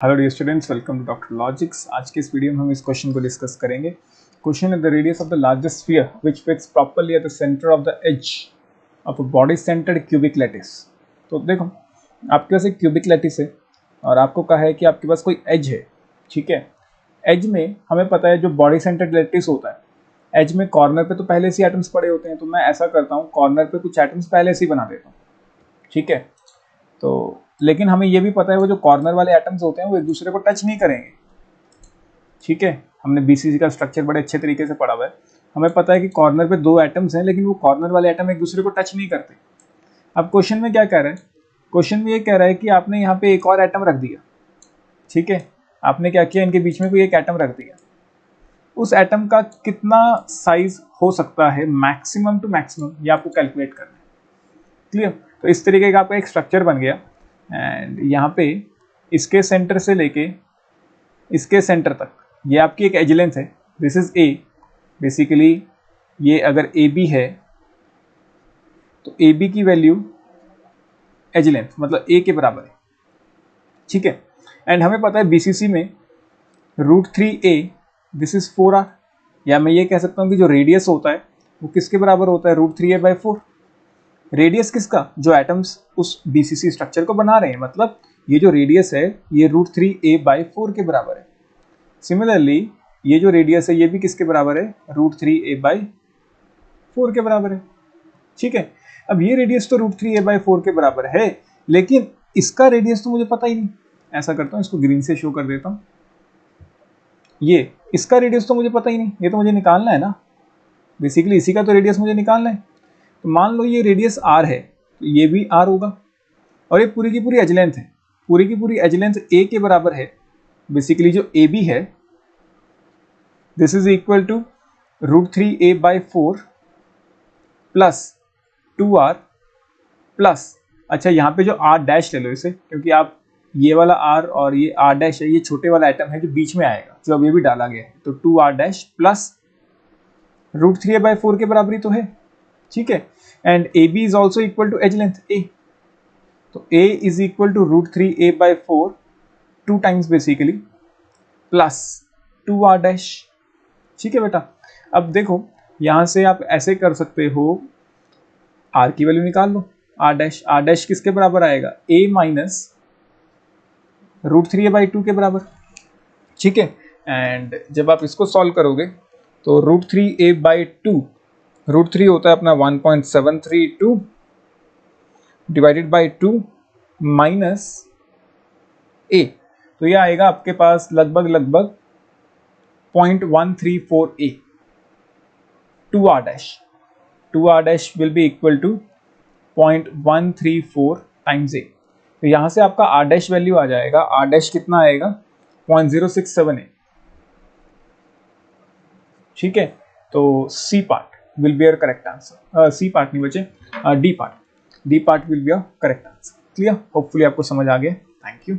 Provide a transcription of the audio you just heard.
Hello dear students, welcome to Doctor Logics. आज के इस वीडियो में हम इस क्वेश्चन को डिस्कस करेंगे। क्वेश्चन है the radius of the largest sphere which fix properly at the centre of the edge of a body centred cubic lattice. तो देखो, आपके पास एक क्यूबिक लैटिस है और आपको कहा है कि आपके पास कोई एज है। ठीक है, एज में हमें पता है जो बॉडी सेंटर्ड लैटिस होता है, एज में कॉर्नर पे तो पहले से एटम्स पड़े होते हैं। तो मैं ऐसा करता हूँ, कॉर्नर पे कुछ एटम्स पहले से ही बना देता हूँ। ठीक है, तो लेकिन हमें ये भी पता है वो जो कॉर्नर वाले एटम्स होते हैं वो एक दूसरे को टच नहीं करेंगे। ठीक है, हमने बीसीसी का स्ट्रक्चर बड़े अच्छे तरीके से पढ़ा हुआ है। हमें पता है कि कॉर्नर पे दो एटम्स हैं, लेकिन वो कॉर्नर वाले एटम एक दूसरे को टच नहीं करते। अब क्वेश्चन में क्या कह रहा है? क्वेश्चन में ये कह रहा है कि आपने यहाँ पे एक और एटम रख दिया। ठीक है, आपने क्या किया, इनके बीच में कोई एक एटम रख दिया। उस एटम का कितना साइज हो सकता है मैक्सिमम टू मैक्सिमम, ये आपको कैलकुलेट करना है। क्लियर? तो इस तरीके का आपका एक स्ट्रक्चर बन गया एंड यहाँ पे इसके सेंटर से लेके इसके सेंटर तक ये आपकी एक एज लेंथ है। This is a. बेसिकली ये अगर ए बी है तो ए बी की वैल्यू एज लेंथ मतलब ए के बराबर है। ठीक है, एंड हमें पता है बीसीसी में √3a दिस इज 4r, या मैं ये कह सकता हूँ कि जो रेडियस होता है वो किसके बराबर होता है, √3a/4। रेडियस किसका? जो एटम्स उस बीसीसी स्ट्रक्चर को बना रहे हैं, मतलब ये जो रेडियस है ये √3a/4 के बराबर है। सिमिलरली ये जो रेडियस है ये भी किसके बराबर है, √3a/4 के बराबर है। ठीक है, अब ये रेडियस तो √3a/4 के बराबर है, लेकिन इसका रेडियस तो मुझे पता ही नहीं। ऐसा करता हूँ, इसको ग्रीन से शो कर देता हूँ। ये इसका रेडियस तो मुझे पता ही नहीं, ये तो मुझे निकालना है ना। बेसिकली इसी का तो रेडियस मुझे निकालना है। तो मान लो ये रेडियस r है, तो ये भी r होगा और ये पूरी की पूरी एज लेंथ है। पूरी की पूरी एज लेंथ a के बराबर है। बेसिकली जो ए बी है this is equal to √3a/4 plus 2r plus, अच्छा यहाँ पे जो r डैश ले लो इसे, क्योंकि आप ये वाला r और ये r डैश है, ये छोटे वाला आइटम है जो बीच में आएगा, जो अब ये भी डाला गया है। तो 2r डैश प्लस √3a/4 के बराबरी तो है। ठीक है, and A B is also equal to edge length a। तो a is equal to √3a/4 2 times basically plus 2r dash. ठीक है बेटा, अब देखो यहां से आप ऐसे कर सकते हो, r की वैल्यू निकाल लो। r डैश किसके बराबर आएगा, a माइनस √3a/2 के बराबर। ठीक है, एंड जब आप इसको सॉल्व करोगे तो √3a/2, √3 होता है अपना 1.732 डिवाइडेड बाई 2 माइनस a, तो ये आएगा आपके पास लगभग 0.134a। 2r dash will be equal to 0.134 times a। तो यहाँ से आपका r डैश वैल्यू आ जाएगा, r डैश कितना आएगा, 0.067a। ठीक है, तो C part will be your correct answer. C part नहीं बचे, D part will be your correct answer. Clear? Hopefully आपको समझ आ गया। Thank you.